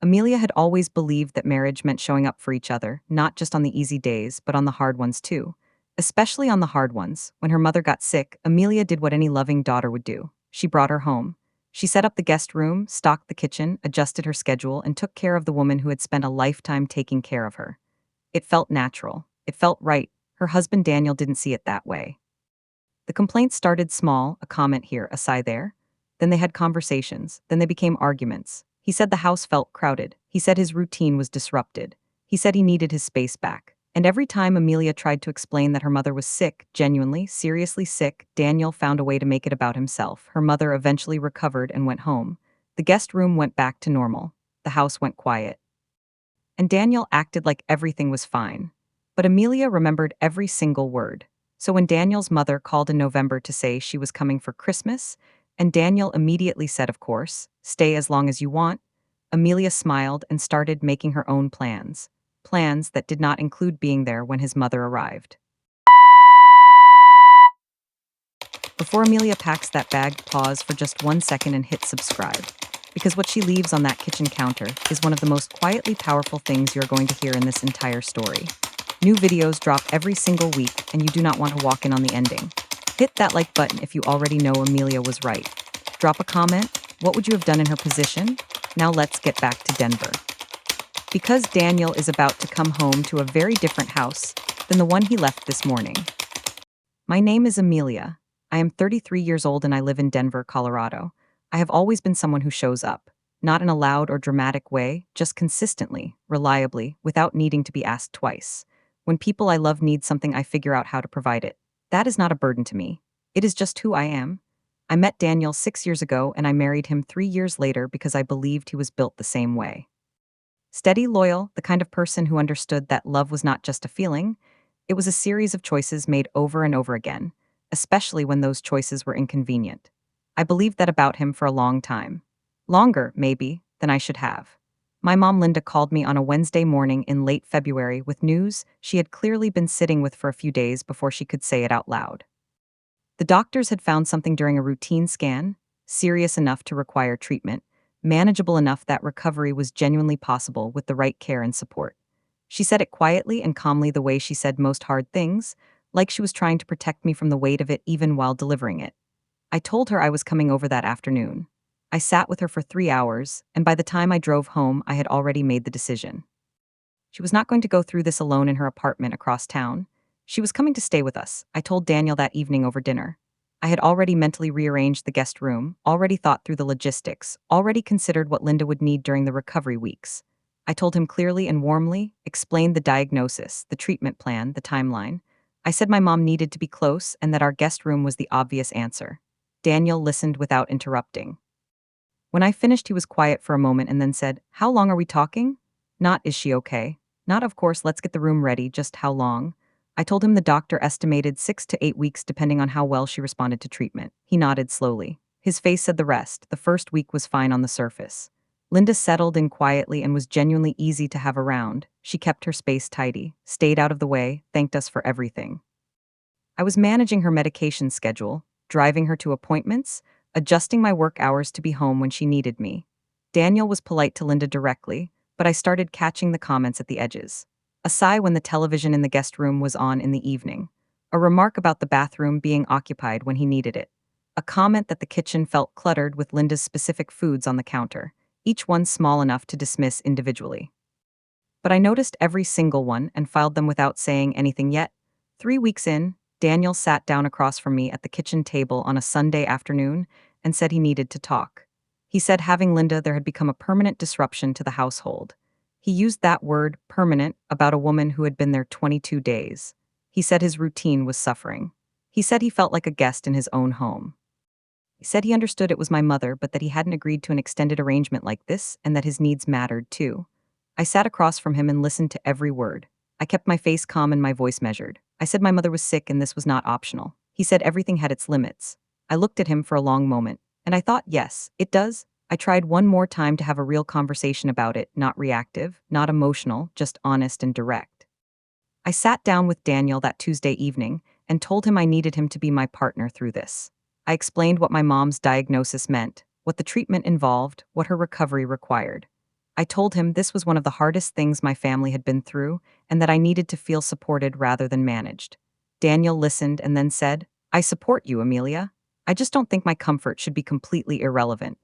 Amelia had always believed that marriage meant showing up for each other, not just on the easy days, but on the hard ones too. Especially on the hard ones. When her mother got sick, Amelia did what any loving daughter would do. She brought her home. She set up the guest room, stocked the kitchen, adjusted her schedule, and took care of the woman who had spent a lifetime taking care of her. It felt natural. It felt right. Her husband Daniel didn't see it that way. The complaints started small, a comment here, a sigh there. Then they had conversations. Then they became arguments. He said the house felt crowded. He said his routine was disrupted. He said he needed his space back. And every time Amelia tried to explain that her mother was sick, genuinely, seriously sick, Daniel found a way to make it about himself. Her mother eventually recovered and went home. The guest room went back to normal. The house went quiet. And Daniel acted like everything was fine. But Amelia remembered every single word. So when Daniel's mother called in November to say she was coming for Christmas, and Daniel immediately said, of course, stay as long as you want, Amelia smiled and started making her own plans. Plans that did not include being there when his mother arrived. Before Amelia packs that bag, pause for just 1 second and hit subscribe. Because what she leaves on that kitchen counter is one of the most quietly powerful things you're going to hear in this entire story. New videos drop every single week, and you do not want to walk in on the ending. Hit that like button if you already know Amelia was right. Drop a comment. What would you have done in her position? Now let's get back to Denver. Because Daniel is about to come home to a very different house than the one he left this morning. My name is Amelia. I am 33 years old and I live in Denver, Colorado. I have always been someone who shows up, not in a loud or dramatic way, just consistently, reliably, without needing to be asked twice. When people I love need something, I figure out how to provide it. That is not a burden to me. It is just who I am. I met Daniel 6 years ago and I married him 3 years later because I believed he was built the same way. Steady, loyal, the kind of person who understood that love was not just a feeling, it was a series of choices made over and over again, especially when those choices were inconvenient. I believed that about him for a long time. Longer, maybe, than I should have. My mom Linda called me on a Wednesday morning in late February with news she had clearly been sitting with for a few days before she could say it out loud. The doctors had found something during a routine scan, serious enough to require treatment, manageable enough that recovery was genuinely possible with the right care and support. She said it quietly and calmly, the way she said most hard things, like she was trying to protect me from the weight of it even while delivering it. I told her I was coming over that afternoon. I sat with her for 3 hours, and by the time I drove home, I had already made the decision. She was not going to go through this alone in her apartment across town. She was coming to stay with us. I told Daniel that evening over dinner. I had already mentally rearranged the guest room, already thought through the logistics, already considered what Linda would need during the recovery weeks. I told him clearly and warmly, explained the diagnosis, the treatment plan, the timeline. I said my mom needed to be close and that our guest room was the obvious answer. Daniel listened without interrupting. When I finished, he was quiet for a moment and then said, "How long are we talking?" Not, "Is she okay?" Not, "Of course, let's get the room ready," just, "How long?" I told him the doctor estimated 6 to 8 weeks depending on how well she responded to treatment. He nodded slowly. His face said the rest. The first week was fine on the surface. Linda settled in quietly and was genuinely easy to have around. She kept her space tidy, stayed out of the way, thanked us for everything. I was managing her medication schedule, driving her to appointments, adjusting my work hours to be home when she needed me. Daniel was polite to Linda directly, but I started catching the comments at the edges. A sigh when the television in the guest room was on in the evening. A remark about the bathroom being occupied when he needed it. A comment that the kitchen felt cluttered with Linda's specific foods on the counter, each one small enough to dismiss individually. But I noticed every single one and filed them without saying anything yet. 3 weeks in, Daniel sat down across from me at the kitchen table on a Sunday afternoon and said he needed to talk. He said having Linda there had become a permanent disruption to the household. He used that word, permanent, about a woman who had been there 22 days. He said his routine was suffering. He said he felt like a guest in his own home. He said he understood it was my mother, but that he hadn't agreed to an extended arrangement like this and that his needs mattered too. I sat across from him and listened to every word. I kept my face calm and my voice measured. I said my mother was sick and this was not optional. He said everything had its limits. I looked at him for a long moment, and I thought, yes, it does. I tried one more time to have a real conversation about it, not reactive, not emotional, just honest and direct. I sat down with Daniel that Tuesday evening and told him I needed him to be my partner through this. I explained what my mom's diagnosis meant, what the treatment involved, what her recovery required. I told him this was one of the hardest things my family had been through and that I needed to feel supported rather than managed. Daniel listened and then said, I support you, Amelia. I just don't think my comfort should be completely irrelevant.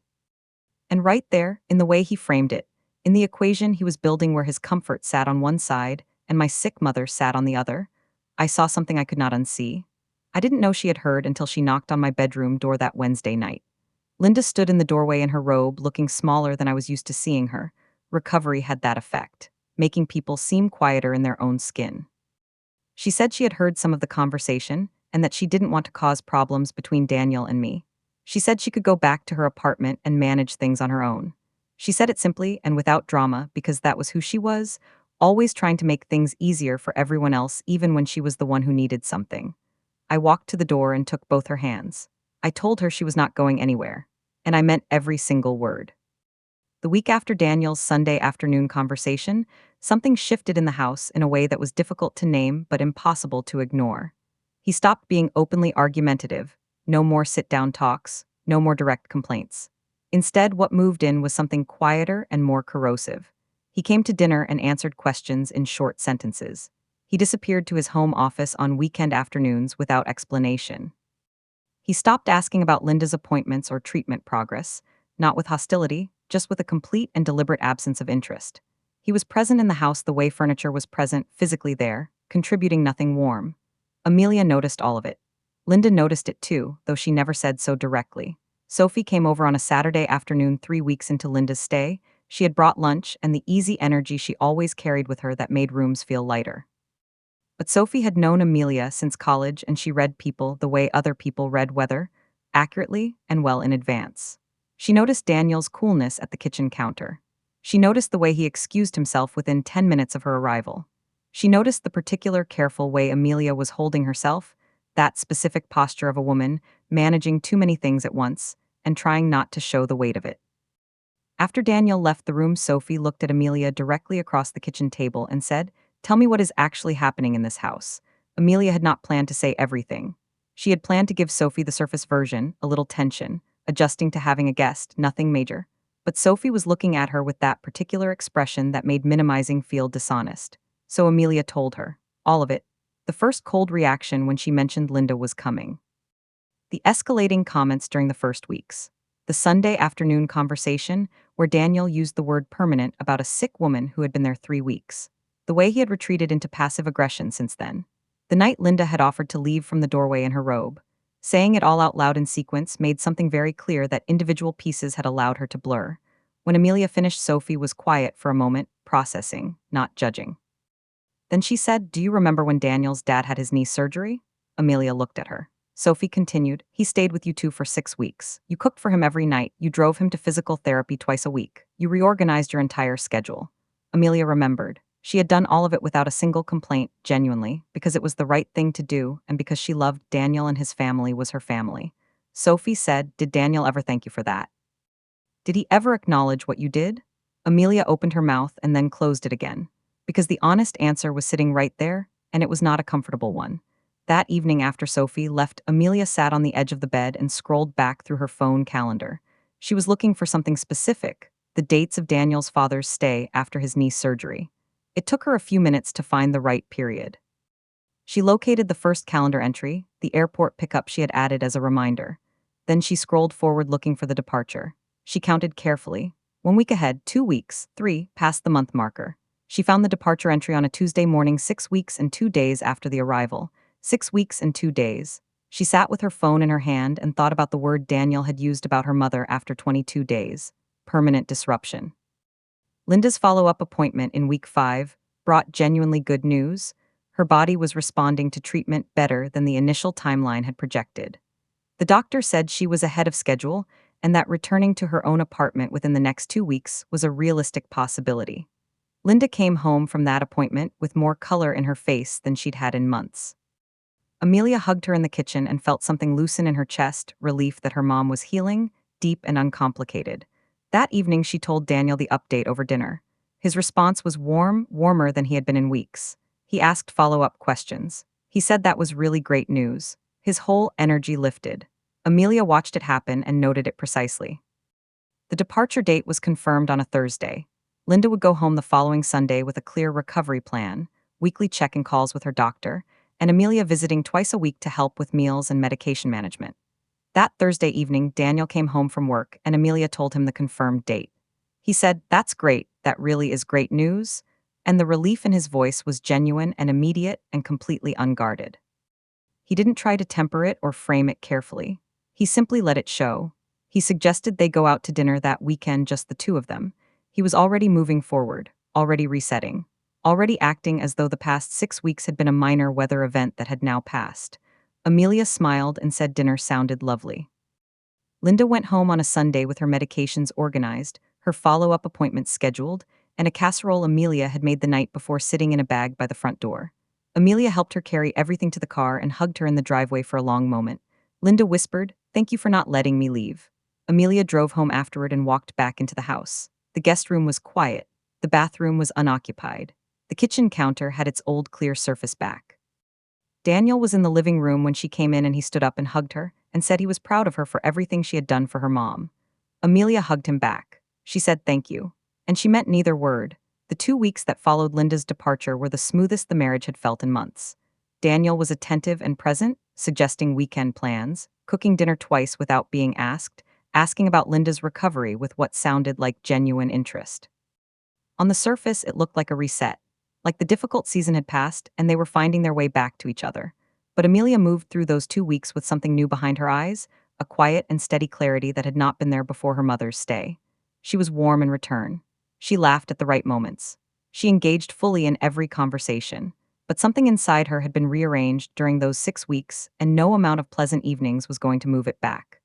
And right there, in the way he framed it, in the equation he was building where his comfort sat on one side and my sick mother sat on the other, I saw something I could not unsee. I didn't know she had heard until she knocked on my bedroom door that Wednesday night. Linda stood in the doorway in her robe, looking smaller than I was used to seeing her. Recovery had that effect, making people seem quieter in their own skin. She said she had heard some of the conversation and that she didn't want to cause problems between Daniel and me. She said she could go back to her apartment and manage things on her own. She said it simply and without drama because that was who she was, always trying to make things easier for everyone else even when she was the one who needed something. I walked to the door and took both her hands. I told her she was not going anywhere, and I meant every single word. The week after Daniel's Sunday afternoon conversation, something shifted in the house in a way that was difficult to name but impossible to ignore. He stopped being openly argumentative, no more sit-down talks, no more direct complaints. Instead, what moved in was something quieter and more corrosive. He came to dinner and answered questions in short sentences. He disappeared to his home office on weekend afternoons without explanation. He stopped asking about Linda's appointments or treatment progress, not with hostility, just with a complete and deliberate absence of interest. He was present in the house the way furniture was present, physically there, contributing nothing warm. Amelia noticed all of it. Linda noticed it too, though she never said so directly. Sophie came over on a Saturday afternoon 3 weeks into Linda's stay. She had brought lunch and the easy energy she always carried with her that made rooms feel lighter. But Sophie had known Amelia since college and she read people the way other people read weather, accurately and well in advance. She noticed Daniel's coolness at the kitchen counter. She noticed the way he excused himself within 10 minutes of her arrival. She noticed the particular careful way Amelia was holding herself, that specific posture of a woman, managing too many things at once, and trying not to show the weight of it. After Daniel left the room, Sophie looked at Amelia directly across the kitchen table and said, Tell me what is actually happening in this house. Amelia had not planned to say everything. She had planned to give Sophie the surface version, a little tension, adjusting to having a guest, nothing major. But Sophie was looking at her with that particular expression that made minimizing feel dishonest. So Amelia told her, all of it. The first cold reaction when she mentioned Linda was coming. The escalating comments during the first weeks. The Sunday afternoon conversation where Daniel used the word permanent about a sick woman who had been there 3 weeks. The way he had retreated into passive aggression since then. The night Linda had offered to leave from the doorway in her robe. Saying it all out loud in sequence made something very clear that individual pieces had allowed her to blur. When Amelia finished, Sophie was quiet for a moment, processing, not judging. Then she said, Do you remember when Daniel's dad had his knee surgery? Amelia looked at her. Sophie continued, He stayed with you two for 6 weeks. You cooked for him every night. You drove him to physical therapy twice a week. You reorganized your entire schedule. Amelia remembered. She had done all of it without a single complaint, genuinely, because it was the right thing to do and because she loved Daniel and his family was her family. Sophie said, Did Daniel ever thank you for that? Did he ever acknowledge what you did? Amelia opened her mouth and then closed it again, because the honest answer was sitting right there, and it was not a comfortable one. That evening after Sophie left, Amelia sat on the edge of the bed and scrolled back through her phone calendar. She was looking for something specific, the dates of Daniel's father's stay after his knee surgery. It took her a few minutes to find the right period. She located the first calendar entry, the airport pickup she had added as a reminder. Then she scrolled forward looking for the departure. She counted carefully. 1 week ahead, 2 weeks, 3, past the month marker. She found the departure entry on a Tuesday morning 6 weeks and 2 days after the arrival. 6 weeks and 2 days. She sat with her phone in her hand and thought about the word Daniel had used about her mother after 22 days. Permanent disruption. Linda's follow-up appointment in week 5 brought genuinely good news. Her body was responding to treatment better than the initial timeline had projected. The doctor said she was ahead of schedule and that returning to her own apartment within the next 2 weeks was a realistic possibility. Linda came home from that appointment with more color in her face than she'd had in months. Amelia hugged her in the kitchen and felt something loosen in her chest, relief that her mom was healing, deep and uncomplicated. That evening she told Daniel the update over dinner. His response was warm, warmer than he had been in weeks. He asked follow-up questions. He said that was really great news. His whole energy lifted. Amelia watched it happen and noted it precisely. The departure date was confirmed on a Thursday. Linda would go home the following Sunday with a clear recovery plan, weekly check-in calls with her doctor, and Amelia visiting twice a week to help with meals and medication management. That Thursday evening, Daniel came home from work and Amelia told him the confirmed date. He said, "That's great, that really is great news," and the relief in his voice was genuine and immediate and completely unguarded. He didn't try to temper it or frame it carefully. He simply let it show. He suggested they go out to dinner that weekend, just the two of them. He was already moving forward, already resetting, already acting as though the past 6 weeks had been a minor weather event that had now passed. Amelia smiled and said dinner sounded lovely. Linda went home on a Sunday with her medications organized, her follow-up appointments scheduled, and a casserole Amelia had made the night before sitting in a bag by the front door. Amelia helped her carry everything to the car and hugged her in the driveway for a long moment. Linda whispered, "Thank you for not letting me leave." Amelia drove home afterward and walked back into the house. The guest room was quiet. The bathroom was unoccupied. The kitchen counter had its old clear surface back. Daniel was in the living room when she came in and he stood up and hugged her and said he was proud of her for everything she had done for her mom. Amelia hugged him back. She said thank you. And she meant neither word. The 2 weeks that followed Linda's departure were the smoothest the marriage had felt in months. Daniel was attentive and present, suggesting weekend plans, cooking dinner twice without being asked, asking about Linda's recovery with what sounded like genuine interest. On the surface, it looked like a reset, like the difficult season had passed and they were finding their way back to each other. But Amelia moved through those 2 weeks with something new behind her eyes, a quiet and steady clarity that had not been there before her mother's stay. She was warm in return. She laughed at the right moments. She engaged fully in every conversation. But something inside her had been rearranged during those 6 weeks, and no amount of pleasant evenings was going to move it back.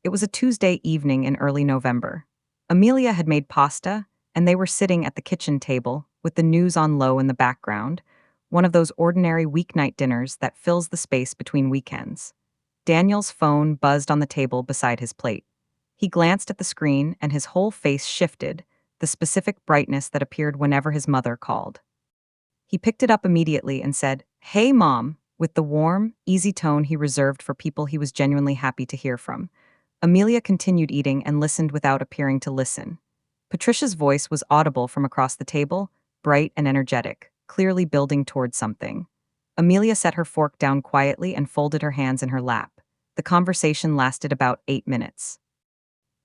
It was a Tuesday evening in early November. Amelia had made pasta, and they were sitting at the kitchen table, with the news on low in the background, one of those ordinary weeknight dinners that fills the space between weekends. Daniel's phone buzzed on the table beside his plate. He glanced at the screen, and his whole face shifted, the specific brightness that appeared whenever his mother called. He picked it up immediately and said, "Hey, Mom," with the warm, easy tone he reserved for people he was genuinely happy to hear from. Amelia continued eating and listened without appearing to listen. Patricia's voice was audible from across the table, bright and energetic, clearly building toward something. Amelia set her fork down quietly and folded her hands in her lap. The conversation lasted about 8 minutes.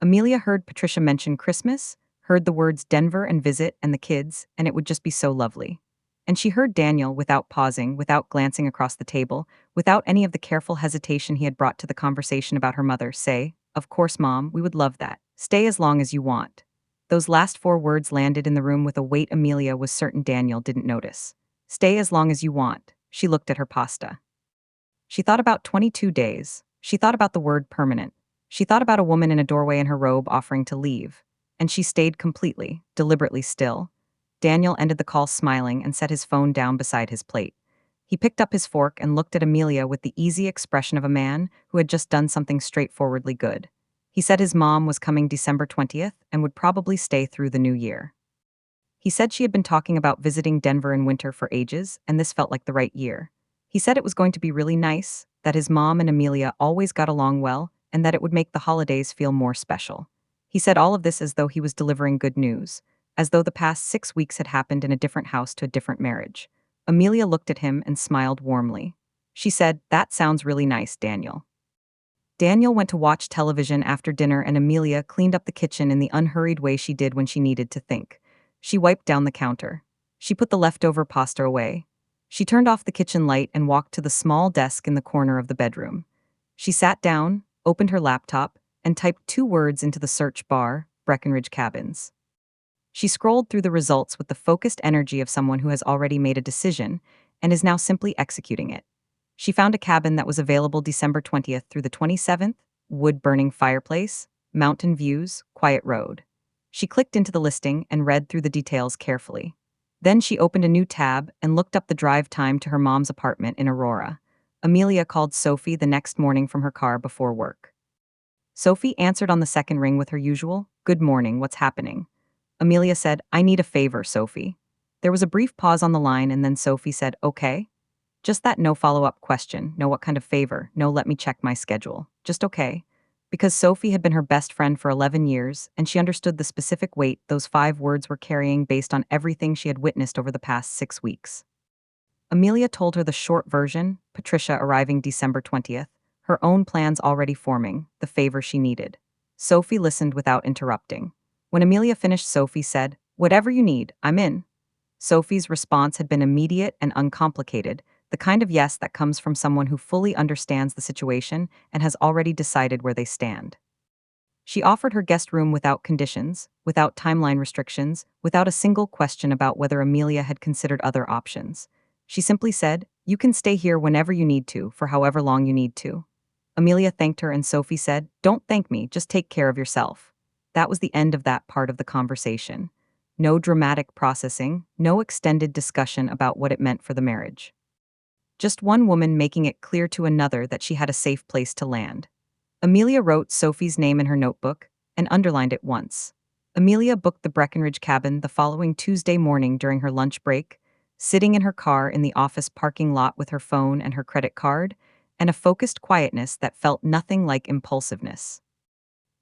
Amelia heard Patricia mention Christmas, heard the words Denver and visit and the kids, and it would just be so lovely. And she heard Daniel, without pausing, without glancing across the table, without any of the careful hesitation he had brought to the conversation about her mother, say, "Of course, Mom, we would love that. Stay as long as you want." Those last 4 words landed in the room with a weight Amelia was certain Daniel didn't notice. "Stay as long as you want." She looked at her pasta. She thought about 22 days. She thought about the word permanent. She thought about a woman in a doorway in her robe offering to leave. And she stayed completely, deliberately still. Daniel ended the call smiling and set his phone down beside his plate. He picked up his fork and looked at Amelia with the easy expression of a man who had just done something straightforwardly good. He said his mom was coming December 20th and would probably stay through the new year. He said she had been talking about visiting Denver in winter for ages, and this felt like the right year. He said it was going to be really nice, that his mom and Amelia always got along well, and that it would make the holidays feel more special. He said all of this as though he was delivering good news, as though the past 6 weeks had happened in a different house to a different marriage. Amelia looked at him and smiled warmly. She said, "That sounds really nice, Daniel." Daniel went to watch television after dinner and Amelia cleaned up the kitchen in the unhurried way she did when she needed to think. She wiped down the counter. She put the leftover pasta away. She turned off the kitchen light and walked to the small desk in the corner of the bedroom. She sat down, opened her laptop, and typed 2 words into the search bar, Breckenridge Cabins. She scrolled through the results with the focused energy of someone who has already made a decision and is now simply executing it. She found a cabin that was available December 20th through the 27th, wood-burning fireplace, mountain views, quiet road. She clicked into the listing and read through the details carefully. Then she opened a new tab and looked up the drive time to her mom's apartment in Aurora. Amelia called Sophie the next morning from her car before work. Sophie answered on the second ring with her usual, "Good morning, what's happening?" Amelia said, "I need a favor, Sophie." There was a brief pause on the line and then Sophie said, "Okay." Just that no follow-up question, no what kind of favor, no let me check my schedule. Just okay. because Sophie had been her best friend for 11 years, and she understood the specific weight those 5 words were carrying based on everything she had witnessed over the past 6 weeks. Amelia told her the short version, Patricia arriving December 20th, her own plans already forming, the favor she needed. Sophie listened without interrupting. When Amelia finished, Sophie said, "Whatever you need, I'm in." Sophie's response had been immediate and uncomplicated, the kind of yes that comes from someone who fully understands the situation and has already decided where they stand. She offered her guest room without conditions, without timeline restrictions, without a single question about whether Amelia had considered other options. She simply said, "You can stay here whenever you need to, for however long you need to." Amelia thanked her and Sophie said, "Don't thank me, just take care of yourself." That was the end of that part of the conversation. No dramatic processing, no extended discussion about what it meant for the marriage. Just one woman making it clear to another that she had a safe place to land. Amelia wrote Sophie's name in her notebook and underlined it once. Amelia booked the Breckenridge cabin the following Tuesday morning during her lunch break, sitting in her car in the office parking lot with her phone and her credit card, and a focused quietness that felt nothing like impulsiveness.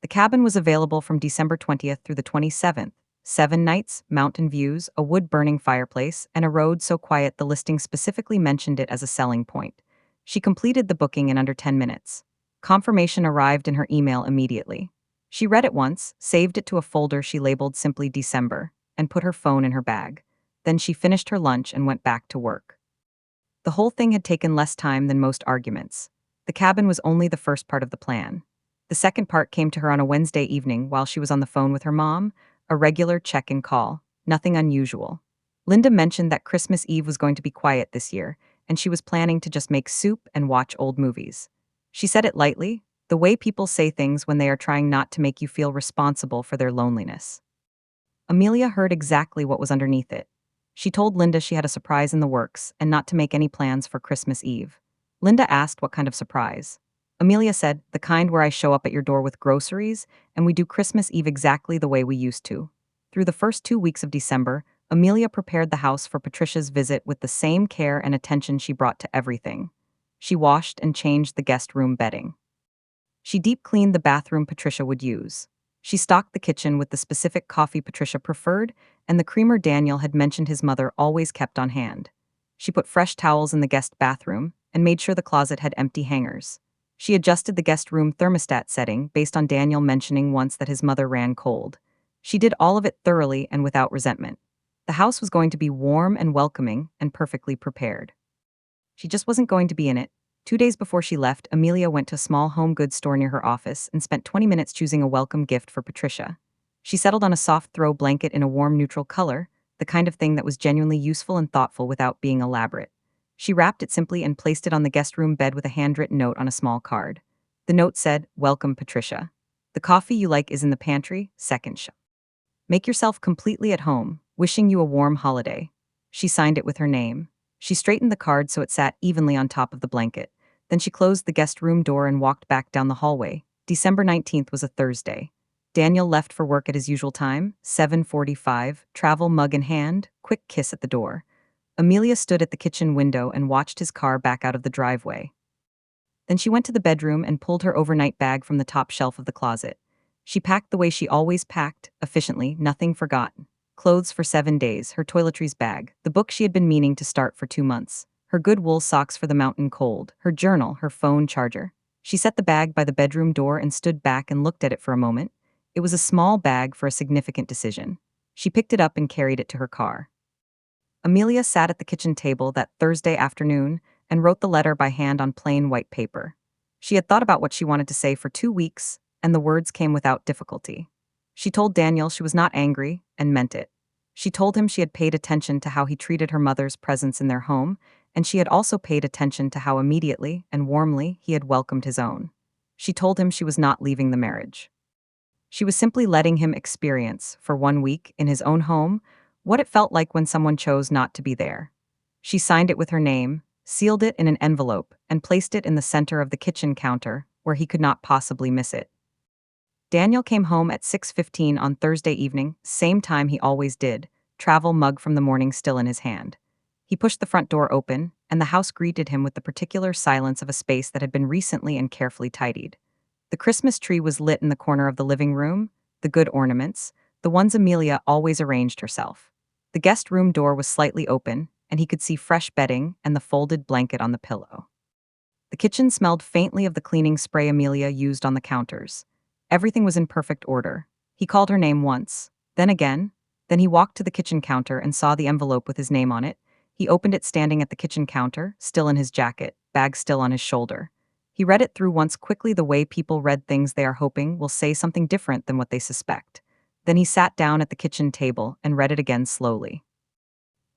The cabin was available from December 20th through the 27th. 7 nights, mountain views, a wood-burning fireplace, and a road so quiet the listing specifically mentioned it as a selling point. She completed the booking in under 10 minutes. Confirmation arrived in her email immediately. She read it once, saved it to a folder she labeled simply December, and put her phone in her bag. Then she finished her lunch and went back to work. The whole thing had taken less time than most arguments. The cabin was only the first part of the plan. The second part came to her on a Wednesday evening while she was on the phone with her mom, a regular check-in call, nothing unusual. Linda mentioned that Christmas Eve was going to be quiet this year, and she was planning to just make soup and watch old movies. She said it lightly, the way people say things when they are trying not to make you feel responsible for their loneliness. Amelia heard exactly what was underneath it. She told Linda she had a surprise in the works and not to make any plans for Christmas Eve. Linda asked what kind of surprise. Amelia said, "The kind where I show up at your door with groceries, and we do Christmas Eve exactly the way we used to." Through the first 2 weeks of December, Amelia prepared the house for Patricia's visit with the same care and attention she brought to everything. She washed and changed the guest room bedding. She deep cleaned the bathroom Patricia would use. She stocked the kitchen with the specific coffee Patricia preferred, and the creamer Daniel had mentioned his mother always kept on hand. She put fresh towels in the guest bathroom and made sure the closet had empty hangers. She adjusted the guest room thermostat setting based on Daniel mentioning once that his mother ran cold. She did all of it thoroughly and without resentment. The house was going to be warm and welcoming and perfectly prepared. She just wasn't going to be in it. 2 days before she left, Amelia went to a small home goods store near her office and spent 20 minutes choosing a welcome gift for Patricia. She settled on a soft throw blanket in a warm neutral color, the kind of thing that was genuinely useful and thoughtful without being elaborate. She wrapped it simply and placed it on the guest room bed with a handwritten note on a small card. The note said, "Welcome, Patricia. The coffee you like is in the pantry, second shelf. Make yourself completely at home, wishing you a warm holiday." She signed it with her name. She straightened the card so it sat evenly on top of the blanket. Then she closed the guest room door and walked back down the hallway. December 19th was a Thursday. Daniel left for work at his usual time, 7:45, travel mug in hand, quick kiss at the door. Amelia stood at the kitchen window and watched his car back out of the driveway. Then she went to the bedroom and pulled her overnight bag from the top shelf of the closet. She packed the way she always packed, efficiently, nothing forgotten. Clothes for 7 days, her toiletries bag, the book she had been meaning to start for 2 months, her good wool socks for the mountain cold, her journal, her phone charger. She set the bag by the bedroom door and stood back and looked at it for a moment. It was a small bag for a significant decision. She picked it up and carried it to her car. Amelia sat at the kitchen table that Thursday afternoon and wrote the letter by hand on plain white paper. She had thought about what she wanted to say for 2 weeks, and the words came without difficulty. She told Daniel she was not angry, and meant it. She told him she had paid attention to how he treated her mother's presence in their home, and she had also paid attention to how immediately and warmly he had welcomed his own. She told him she was not leaving the marriage. She was simply letting him experience, for 1 week, in his own home, what it felt like when someone chose not to be there. She signed it with her name, sealed it in an envelope, and placed it in the center of the kitchen counter, where he could not possibly miss it. Daniel came home at 6:15 on Thursday evening, same time he always did, travel mug from the morning still in his hand. He pushed the front door open, and the house greeted him with the particular silence of a space that had been recently and carefully tidied. The Christmas tree was lit in the corner of the living room, the good ornaments, the ones Amelia always arranged herself. The guest room door was slightly open, and he could see fresh bedding and the folded blanket on the pillow. The kitchen smelled faintly of the cleaning spray Amelia used on the counters. Everything was in perfect order. He called her name once, then again. Then he walked to the kitchen counter and saw the envelope with his name on it. He opened it standing at the kitchen counter, still in his jacket, bag still on his shoulder. He read it through once quickly, the way people read things they are hoping will say something different than what they suspect. Then he sat down at the kitchen table and read it again slowly.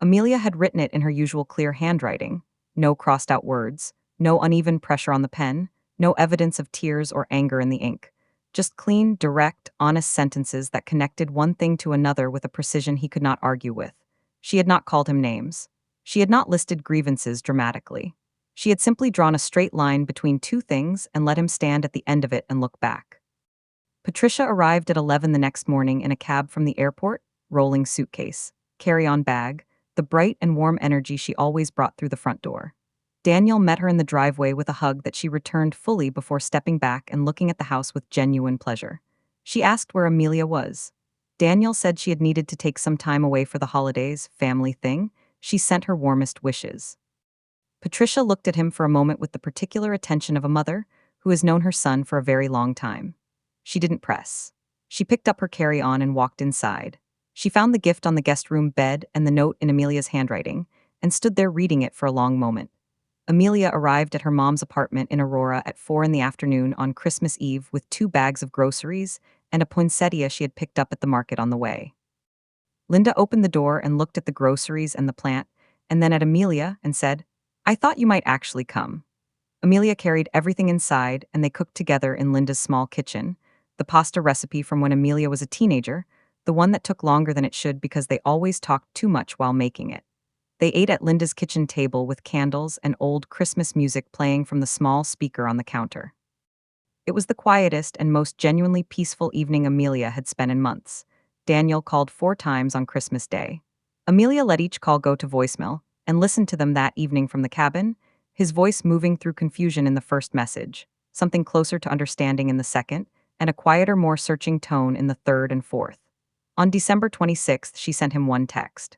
Amelia had written it in her usual clear handwriting. No crossed out words, no uneven pressure on the pen, no evidence of tears or anger in the ink. Just clean, direct, honest sentences that connected one thing to another with a precision he could not argue with. She had not called him names. She had not listed grievances dramatically. She had simply drawn a straight line between two things and let him stand at the end of it and look back. Patricia arrived at 11 the next morning in a cab from the airport, rolling suitcase, carry-on bag, the bright and warm energy she always brought through the front door. Daniel met her in the driveway with a hug that she returned fully before stepping back and looking at the house with genuine pleasure. She asked where Amelia was. Daniel said she had needed to take some time away for the holidays, family thing. She sent her warmest wishes. Patricia looked at him for a moment with the particular attention of a mother who has known her son for a very long time. She didn't press. She picked up her carry-on and walked inside. She found the gift on the guest room bed and the note in Amelia's handwriting, and stood there reading it for a long moment. Amelia arrived at her mom's apartment in Aurora at 4 in the afternoon on Christmas Eve with 2 bags of groceries and a poinsettia she had picked up at the market on the way. Linda opened the door and looked at the groceries and the plant, and then at Amelia and said, "I thought you might actually come." Amelia carried everything inside, and they cooked together in Linda's small kitchen, the pasta recipe from when Amelia was a teenager, the one that took longer than it should because they always talked too much while making it. They ate at Linda's kitchen table with candles and old Christmas music playing from the small speaker on the counter. It was the quietest and most genuinely peaceful evening Amelia had spent in months. Daniel called 4 times on Christmas Day. Amelia let each call go to voicemail and listened to them that evening from the cabin, his voice moving through confusion in the first message, something closer to understanding in the second, and a quieter, more searching tone in the third and fourth. On December 26th, she sent him one text.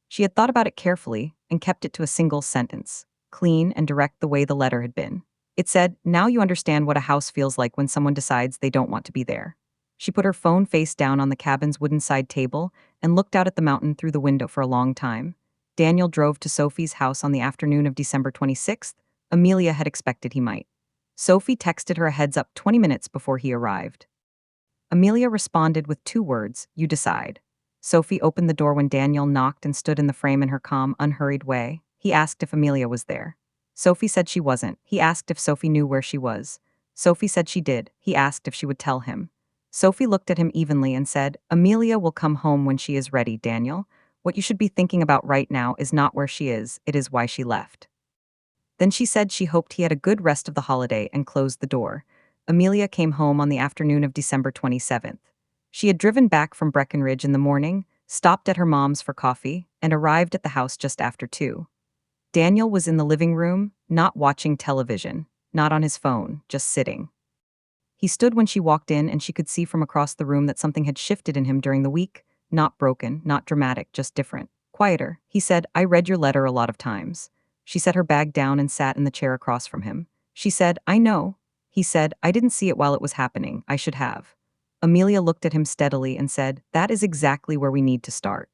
She had thought about it carefully and kept it to a single sentence, clean and direct the way the letter had been. It said, "Now you understand what a house feels like when someone decides they don't want to be there." She put her phone face down on the cabin's wooden side table and looked out at the mountain through the window for a long time. Daniel drove to Sophie's house on the afternoon of December 26th. Amelia had expected he might. Sophie texted her a heads up 20 minutes before he arrived. Amelia responded with 2 words, "You decide." Sophie opened the door when Daniel knocked and stood in the frame in her calm, unhurried way. He asked if Amelia was there. Sophie said she wasn't. He asked if Sophie knew where she was. Sophie said she did. He asked if she would tell him. Sophie looked at him evenly and said, "Amelia will come home when she is ready, Daniel. What you should be thinking about right now is not where she is, it is why she left." Then she said she hoped he had a good rest of the holiday and closed the door. Amelia came home on the afternoon of December 27th. She had driven back from Breckenridge in the morning, stopped at her mom's for coffee, and arrived at the house just after 2. Daniel was in the living room, not watching television, not on his phone, just sitting. He stood when she walked in, and she could see from across the room that something had shifted in him during the week, not broken, not dramatic, just different. Quieter. He said, "I read your letter a lot of times." She set her bag down and sat in the chair across from him. She said, "I know." He said, "I didn't see it while it was happening. I should have." Amelia looked at him steadily and said, "That is exactly where we need to start."